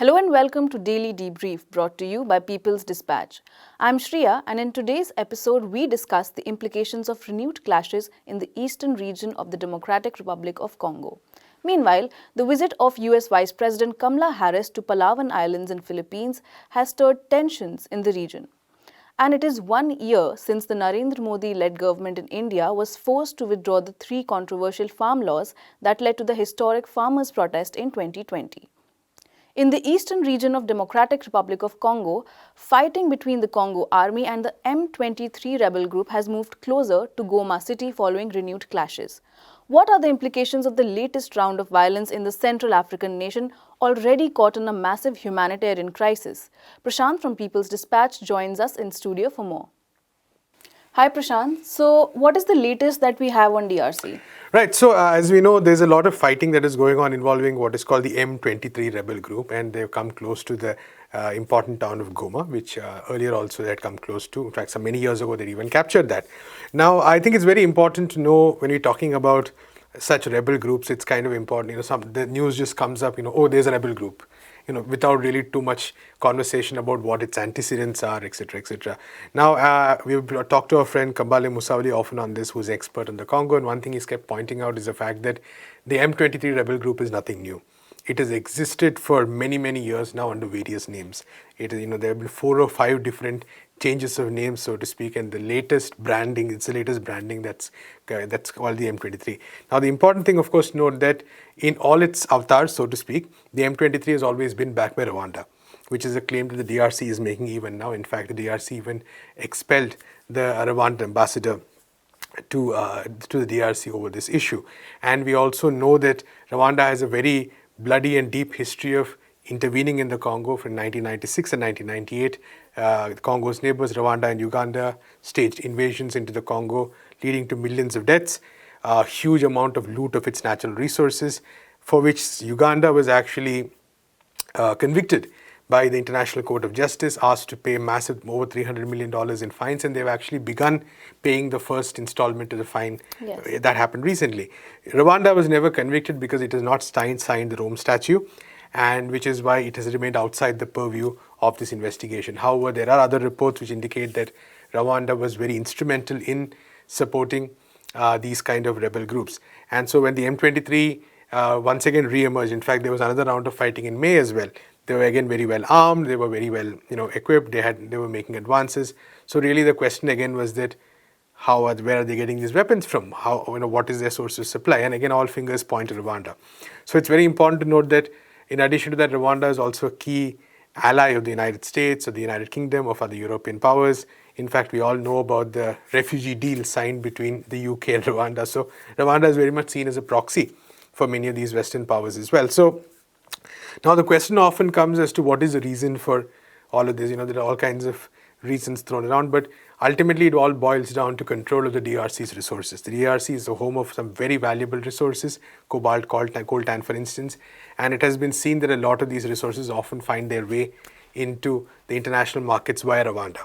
Hello and welcome to Daily Debrief brought to you by People's Dispatch. I'm Shriya and in today's episode we discuss the implications of renewed clashes in the eastern region of the Democratic Republic of Congo. Meanwhile, the visit of US Vice President Kamala Harris to Palawan Islands in Philippines has stirred tensions in the region. And it is 1 year since the Narendra Modi-led government in India was forced to withdraw the three controversial farm laws that led to the historic farmers' protest in 2020. In the eastern region of Democratic Republic of Congo, fighting between the Congo Army and the M23 rebel group has moved closer to Goma city following renewed clashes. What are the implications of the latest round of violence in the Central African nation already caught in a massive humanitarian crisis? Prashant from People's Dispatch joins us in studio for more. Hi Prashant, so what is the latest that we have on DRC? Right, so as we know, there's a lot of fighting that is going on involving what is called the M23 rebel group, and they've come close to the important town of Goma, which earlier also they had come close to. In fact, some many years ago, they even captured that. Now, I think it's very important to know when we're talking about such rebel groups, it's kind of important, the news just comes up, oh, there's a rebel group. Without really too much conversation about what its antecedents are, etc., etc. Now, we've talked to our friend Kambale Musawali often on this, who's expert on the Congo, and one thing he's kept pointing out is the fact that the M23 rebel group is nothing new. It has existed for many, many years now under various names. There have been 4 or 5 different changes of names, so to speak, and the latest branding, it's the latest branding that's called the M23. Now, the important thing, of course, note that in all its avatars, so to speak, the M23 has always been backed by Rwanda, which is a claim that the DRC is making even now. In fact, the DRC even expelled the Rwanda ambassador to the DRC over this issue. And we also know that Rwanda has a very bloody and deep history of intervening in the Congo from 1996 and 1998. Congo's neighbors, Rwanda and Uganda, staged invasions into the Congo, leading to millions of deaths, a huge amount of loot of its natural resources, for which Uganda was actually convicted by the International Court of Justice, asked to pay massive, over $300 million in fines, and they've actually begun paying the first installment of the fine. Yes. That happened recently. Rwanda was never convicted because it has not signed the Rome Statute, and which is why it has remained outside the purview of this investigation. However, there are other reports which indicate that Rwanda was very instrumental in supporting these kind of rebel groups. And so when the M23 once again re-emerged, in fact, there was another round of fighting in May as well. They were again very well armed, they were very well equipped, they were making advances. So really the question again was that where are they getting these weapons from? What is their source of supply? And again, all fingers point to Rwanda. So it's very important to note that in addition to that, Rwanda is also a key ally of the United States, of the United Kingdom, of other European powers. In fact, we all know about the refugee deal signed between the UK and Rwanda. So Rwanda is very much seen as a proxy for many of these Western powers as well. So now the question often comes as to what is the reason for all of this. There are all kinds of reasons thrown around, but ultimately it all boils down to control of the DRC's resources. The DRC is the home of some very valuable resources, cobalt, coltan for instance, and it has been seen that a lot of these resources often find their way into the international markets via Rwanda.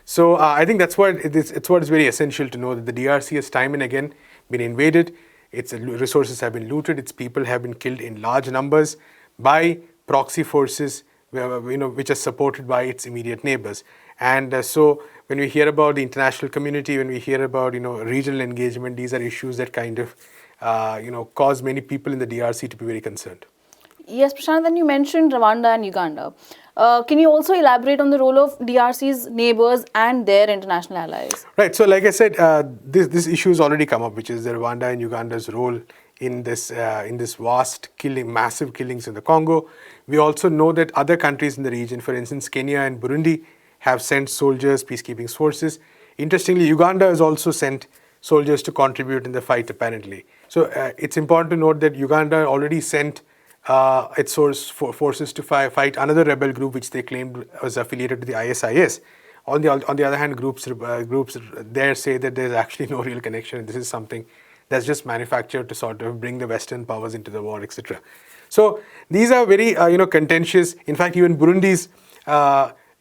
So I think it's what is very essential to know, that the DRC has time and again been invaded, its resources have been looted, its people have been killed in large numbers by proxy forces which are supported by its immediate neighbors. And so when we hear about the international community, when we hear about regional engagement, these are issues that kind of cause many people in the DRC to be very concerned. Yes, Prashant, then you mentioned Rwanda and Uganda. Can you also elaborate on the role of DRC's neighbors and their international allies? Right, so like I said, this issue has already come up, which is the Rwanda and Uganda's role in this vast massive killings in the Congo. We also know that other countries in the region, for instance, Kenya and Burundi, have sent soldiers, peacekeeping forces. Interestingly, Uganda has also sent soldiers to contribute in the fight, apparently. So it's important to note that Uganda already sent its forces to fight another rebel group which they claimed was affiliated to the ISIS. On the other hand, groups there say that there's actually no real connection. This is something that's just manufactured to sort of bring the Western powers into the war, etc. So these are very contentious. In fact, even Burundi's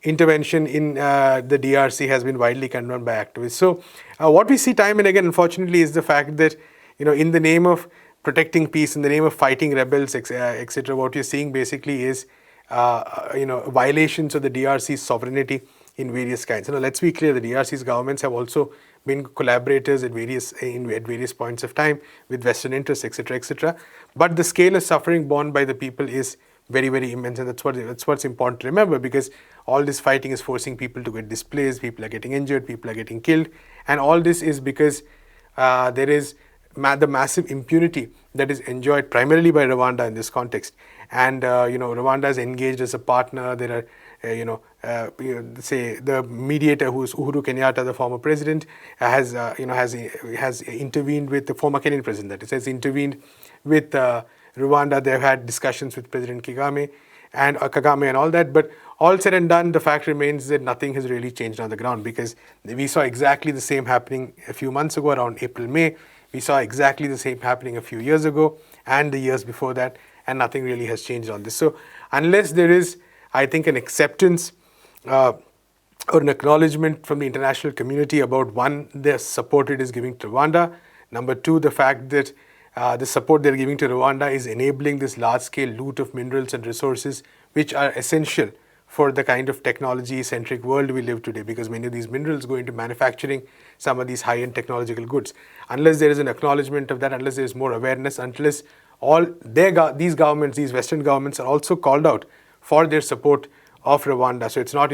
intervention in the DRC has been widely condemned by activists. So what we see time and again, unfortunately, is the fact that in the name of protecting peace, in the name of fighting rebels, etc., what you're seeing basically is violations of the DRC's sovereignty in various kinds. Let's be clear: the DRC's governments have also been collaborators at various points of time with Western interests, etc., etc. But the scale of suffering borne by the people is very, very immense, and that's what's important to remember, because all this fighting is forcing people to get displaced, people are getting injured, people are getting killed, and all this is because there is the massive impunity that is enjoyed primarily by Rwanda in this context. And Rwanda is engaged as a partner. There are say the mediator, who's Uhuru Kenyatta, the former president, has intervened with the former Kenyan president, that is, has intervened with Rwanda. They've had discussions with President Kagame and all that. But all said and done, the fact remains that nothing has really changed on the ground, because we saw exactly the same happening a few months ago, around April, May. We saw exactly the same happening a few years ago and the years before that, and nothing really has changed on this. So unless there is, I think, an acceptance or an acknowledgement from the international community about, one, the support it is giving to Rwanda; number two, the fact that the support they're giving to Rwanda is enabling this large-scale loot of minerals and resources, which are essential for the kind of technology-centric world we live today, because many of these minerals go into manufacturing some of these high-end technological goods. Unless there is an acknowledgement of that, unless there is more awareness, unless these governments, these Western governments, are also called out for their support of Rwanda. So it's not,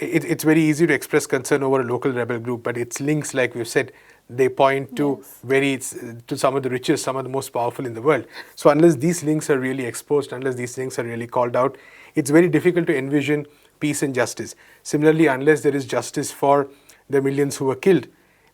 it's very easy to express concern over a local rebel group, but its links, like we've said, they point to to some of the richest, some of the most powerful in the world. So unless these links are really exposed, unless these links are really called out, it's very difficult to envision peace and justice. Similarly, unless there is justice for the millions who were killed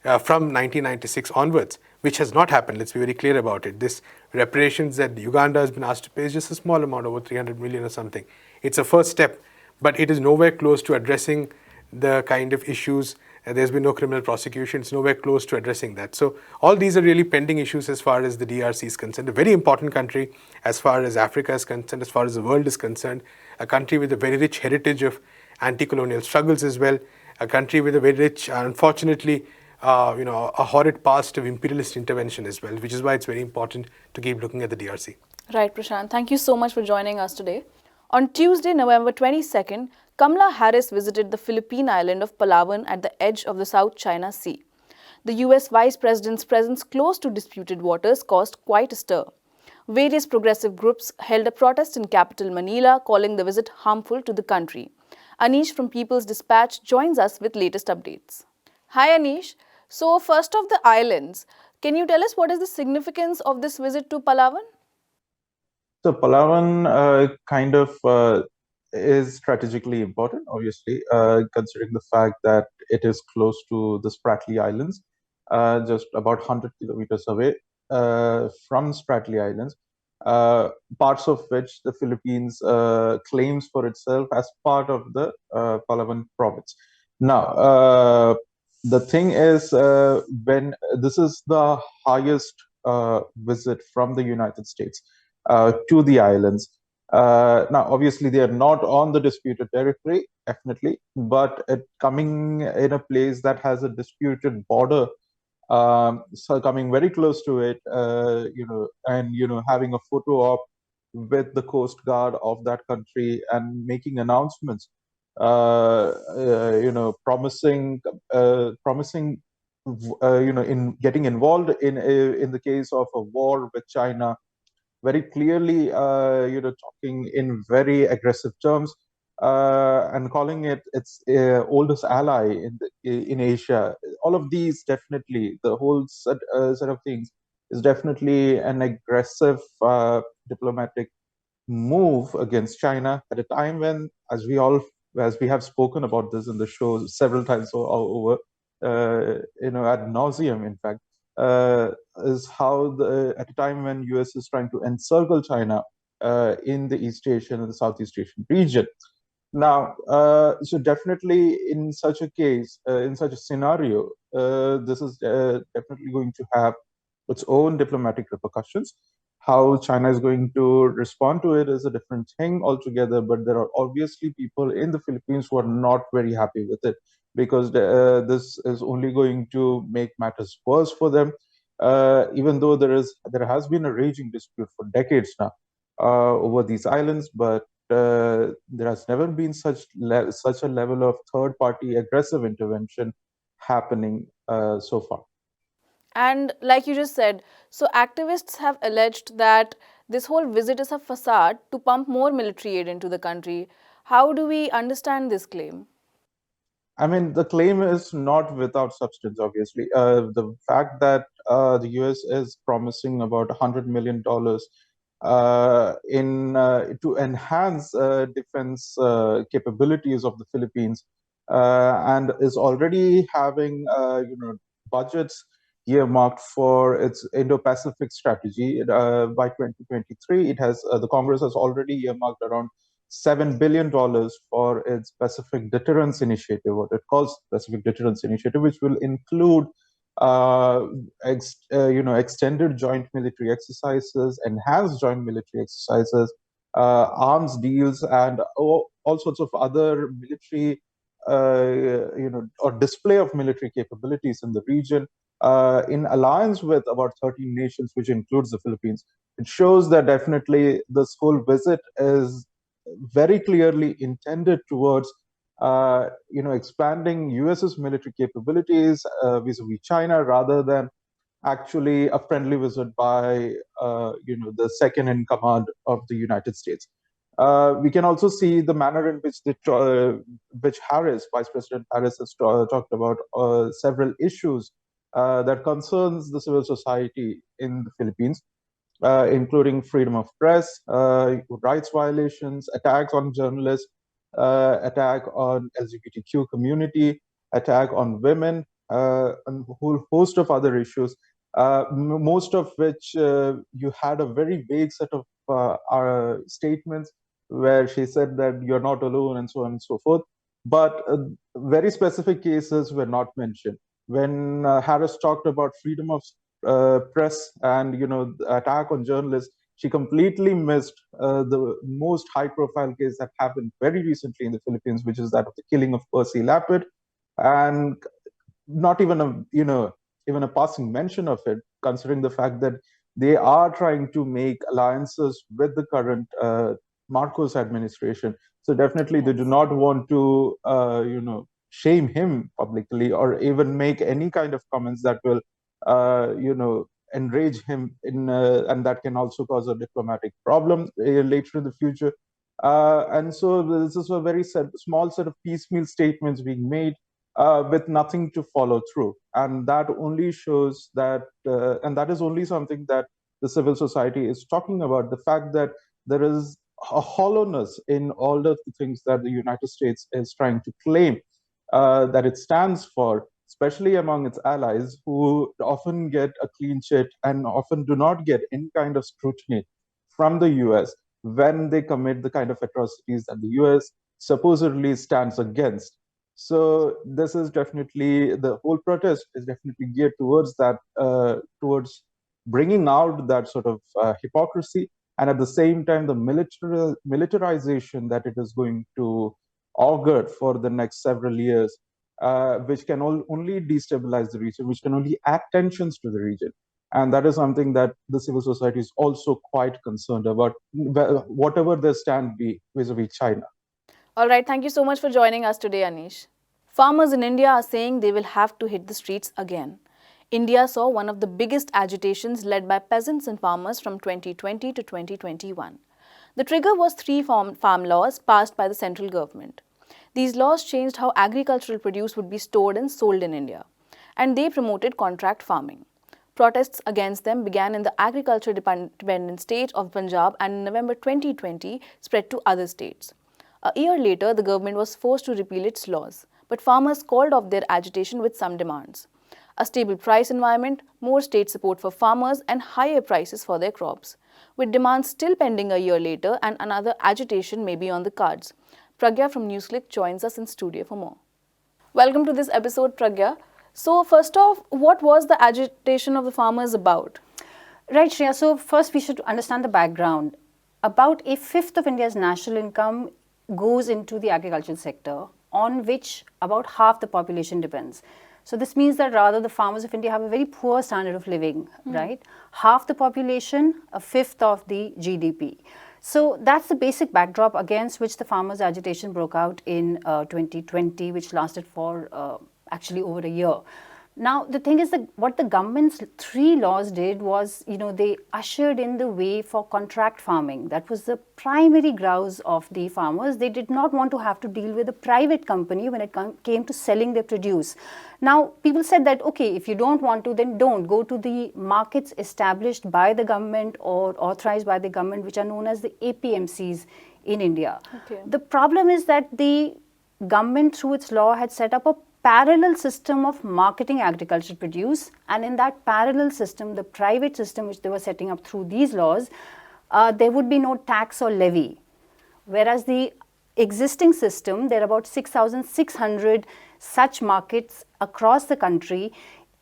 from 1996 onwards, which has not happened. Let's be very clear about it. This reparations that Uganda has been asked to pay is just a small amount, over 300 million or something. It's a first step, but it is nowhere close to addressing the kind of issues. There's been no criminal prosecution. It's nowhere close to addressing that. So all these are really pending issues as far as the DRC is concerned. A very important country as far as Africa is concerned, as far as the world is concerned. A country with a very rich heritage of anti-colonial struggles as well. A country with a very rich, unfortunately, a horrid past of imperialist intervention as well, which is why it's very important to keep looking at the DRC. Right, Prashant. Thank you so much for joining us today. On Tuesday, November 22nd, Kamala Harris visited the Philippine island of Palawan at the edge of the South China Sea. The US Vice President's presence close to disputed waters caused quite a stir. Various progressive groups held a protest in capital Manila, calling the visit harmful to the country. Anish from People's Dispatch joins us with latest updates. Hi Anish. So first of the islands, can you tell us what is the significance of this visit to Palawan? So Palawan is strategically important, obviously, considering the fact that it is close to the Spratly Islands, just about 100 kilometers away from Spratly Islands, parts of which the Philippines claims for itself as part of the Palawan province. Now, the thing is, when this is the highest visit from the United States to the islands. Now, obviously, they are not on the disputed territory, definitely, but coming in a place that has a disputed border, so coming very close to it, and having a photo op with the Coast Guard of that country and making announcements, promising, in getting involved in the case of a war with China, very clearly, talking in very aggressive terms, and calling it its oldest ally in Asia. All of these, definitely, the whole set of things is definitely an aggressive diplomatic move against China at a time when, as we have spoken about this in the show several times over, ad nauseum, in fact, is how at a time when US is trying to encircle China in the East Asian and the Southeast Asian region. Now, so definitely in such a case, in such a scenario, this is definitely going to have its own diplomatic repercussions. How China is going to respond to it is a different thing altogether, but there are obviously people in the Philippines who are not very happy with it, because this is only going to make matters worse for them, even though there has been a raging dispute for decades now over these islands. But there has never been such a level of third-party aggressive intervention happening so far. And like you just said, so activists have alleged that this whole visit is a facade to pump more military aid into the country. How do we understand this claim? I mean, the claim is not without substance, obviously. The fact that the US is promising about $100 million in to enhance defense capabilities of the Philippines, and is already having budgets earmarked for its Indo-Pacific strategy. By 2023, it has the Congress has already earmarked around $7 billion for its Pacific Deterrence Initiative, what it calls Pacific Deterrence Initiative, which will include extended joint military exercises, enhanced joint military exercises, arms deals, and all sorts of other military, or display of military capabilities in the region, in alliance with about 13 nations, which includes the Philippines. It shows that definitely this whole visit is very clearly intended towards expanding US's military capabilities vis-a-vis China, rather than actually a friendly visit by the second in command of the United States. We can also see the manner in which Vice President Harris has talked about several issues that concerns the civil society in the Philippines, including freedom of press, rights violations, attacks on journalists, attack on LGBTQ community, attack on women, and a whole host of other issues, most of which you had a very vague set of statements where she said that you're not alone and so on and so forth. But very specific cases were not mentioned. When Harris talked about freedom of press and the attack on journalists, she completely missed the most high-profile case that happened very recently in the Philippines, which is that of the killing of Percy Lapid, and not even a passing mention of it, considering the fact that they are trying to make alliances with the current Marcos administration. So definitely, they do not want to shame him publicly or even make any kind of comments that will enrage him and that can also cause a diplomatic problem later in the future. And so this is a very small set of piecemeal statements being made with nothing to follow through. And that only shows that, and that is only something that the civil society is talking about, the fact that there is a hollowness in all of the things that the United States is trying to claim that it stands for, especially among its allies, who often get a clean sheet and often do not get any kind of scrutiny from the US when they commit the kind of atrocities that the US supposedly stands against. So this is definitely, the whole protest is definitely geared towards that, towards bringing out that sort of hypocrisy, and at the same time, the militarization that it is going to augur for the next several years, which can only destabilize the region, which can only add tensions to the region. And that is something that the civil society is also quite concerned about, whatever their stand be vis-a-vis China. All right, thank you so much for joining us today, Anish. Farmers in India are saying they will have to hit the streets again. India saw one of the biggest agitations led by peasants and farmers from 2020 to 2021. The trigger was three farm laws passed by the central government. These laws changed how agricultural produce would be stored and sold in India, and they promoted contract farming. Protests against them began in the agriculture-dependent state of Punjab and in November 2020 spread to other states. A year later, the government was forced to repeal its laws, but farmers called off their agitation with some demands: a stable price environment, more state support for farmers, and higher prices for their crops. With demands still pending a year later and another agitation may be on the cards. Pragya from NewsClick joins us in studio for more. Welcome to this episode, Pragya. So first off, what was the agitation of the farmers about? Right, Shreya. So first we should understand the background. About a fifth of India's national income goes into the agricultural sector, on which about half the population depends. So this means that rather the farmers of India have a very poor standard of living, right? Half the population, a fifth of the GDP. So that's the basic backdrop against which the farmers' agitation broke out in 2020, which lasted for actually over a year. Now, the thing is that what the government's 3 laws did was, they ushered in the way for contract farming. That was the primary grouse of the farmers. They did not want to have to deal with a private company when it came to selling their produce. Now, people said that, okay, if you don't want to, then don't. Go to the markets established by the government or authorized by the government, which are known as the APMCs in India. Okay. The problem is that the government, through its law, had set up a parallel system of marketing agricultural produce, and in that parallel system, the private system which they were setting up through these laws, there would be no tax or levy. Whereas the existing system, there are about 6,600 such markets across the country.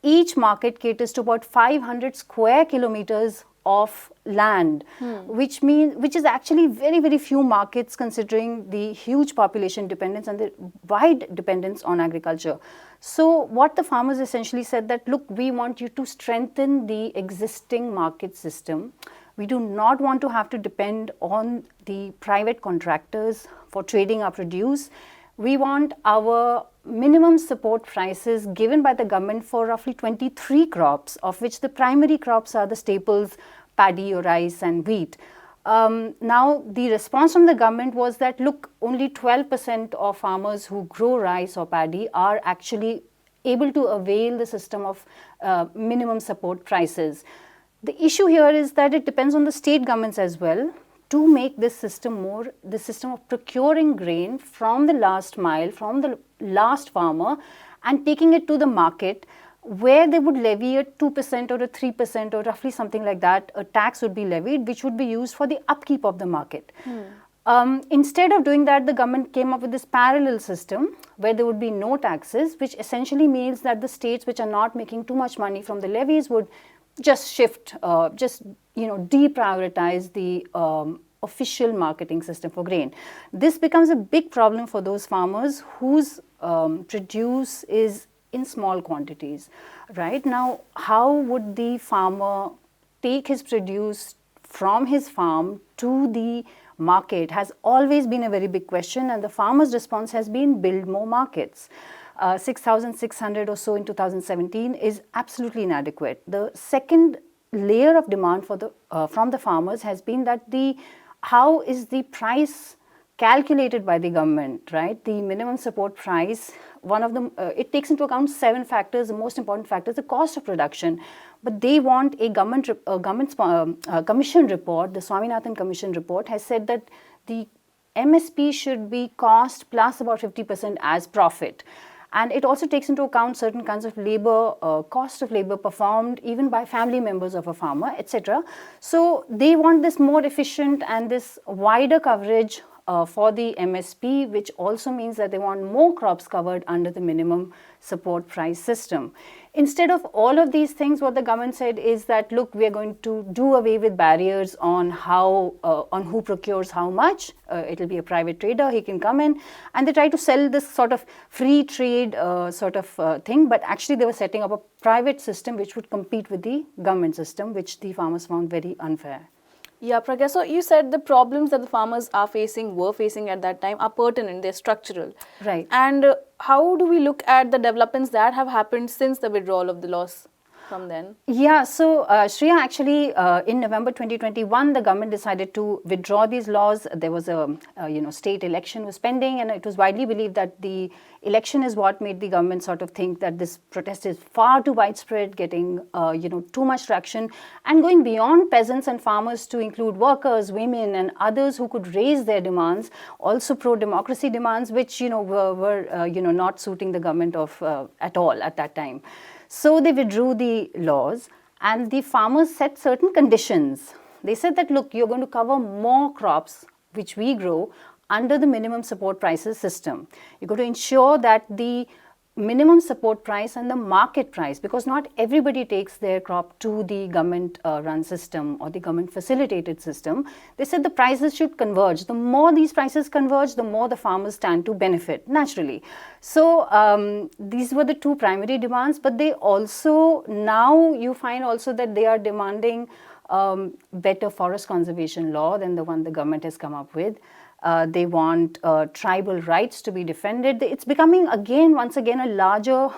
Each market caters to about 500 square kilometers of land, which is actually very, very few markets considering the huge population dependence and the wide dependence on agriculture. So what the farmers essentially said that, look, we want you to strengthen the existing market system. We do not want to have to depend on the private contractors for trading our produce. We want our minimum support prices given by the government for roughly 23 crops, of which the primary crops are the staples, paddy or rice and wheat. Now, the response from the government was that, look, only 12% of farmers who grow rice or paddy are actually able to avail the system of minimum support prices. The issue here is that it depends on the state governments as well to make this system the system of procuring grain from the last mile, from the last farmer, and taking it to the market, where they would levy a 2% or a 3% or roughly something like that, a tax would be levied, which would be used for the upkeep of the market. Instead of doing that, the government came up with this parallel system where there would be no taxes, which essentially means that the states which are not making too much money from the levies would just shift, deprioritize the official marketing system for grain. This becomes a big problem for those farmers whose produce is in small quantities, right? Now, how would the farmer take his produce from his farm to the market has always been a very big question, and the farmer's response has been build more markets. 6,600 or so in 2017 is absolutely inadequate. The second layer of demand for from the farmers has been that how is the price calculated by the government, right? The minimum support price, one of them, it takes into account 7 factors. The most important factor is the cost of production. But they want a government commission report. The Swaminathan Commission report has said that the MSP should be cost plus about 50% as profit. And it also takes into account certain kinds of labor, cost of labor performed even by family members of a farmer, etc. So they want this more efficient and this wider coverage for the MSP, which also means that they want more crops covered under the minimum support price system. Instead of all of these things, what the government said is that, look, we are going to do away with barriers on on who procures how much. It'll be a private trader, he can come in, and they try to sell this sort of free trade thing, but actually they were setting up a private system which would compete with the government system, which the farmers found very unfair. Yeah, Pragya, so you said the problems that the farmers were facing at that time are pertinent, they're structural. Right. And how do we look at the developments that have happened since the withdrawal of the laws from then? Yeah, so Shreya, actually in November 2021, the government decided to withdraw these laws. There was a state election was pending, and it was widely believed that the election is what made the government sort of think that this protest is far too widespread, getting too much traction, and going beyond peasants and farmers to include workers, women, and others who could raise their demands, also pro-democracy demands, which were not suiting the government at all at that time. So they withdrew the laws, and the farmers set certain conditions. They said that, look, you're going to cover more crops which we grow under the minimum support prices system. You're going to ensure that the minimum support price and the market price, because not everybody takes their crop to the government run system or the government facilitated system. They said the prices should converge. The more these prices converge, the more the farmers stand to benefit naturally. So these were the 2 primary demands, but they also, now you find also that they are demanding better forest conservation law than the one the government has come up with. They want tribal rights to be defended. It's becoming once again, a larger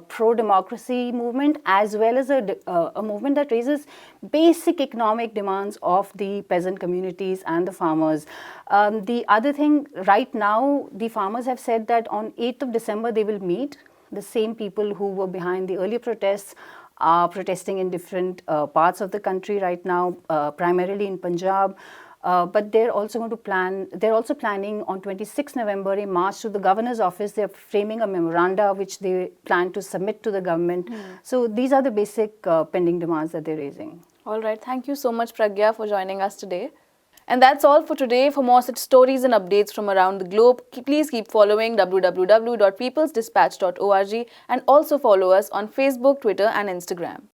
pro-democracy movement, as well as a movement that raises basic economic demands of the peasant communities and the farmers. The other thing, right now, the farmers have said that on 8th of December they will meet. The same people who were behind the earlier protests are protesting in different parts of the country right now, primarily in Punjab. But they're also planning on 26 November, a march to the governor's office. They're framing a memoranda which they plan to submit to the government. So these are the basic pending demands that they're raising. All right. Thank you so much, Pragya, for joining us today. And that's all for today. For more such stories and updates from around the globe, please keep following www.peoplesdispatch.org and also follow us on Facebook, Twitter and Instagram.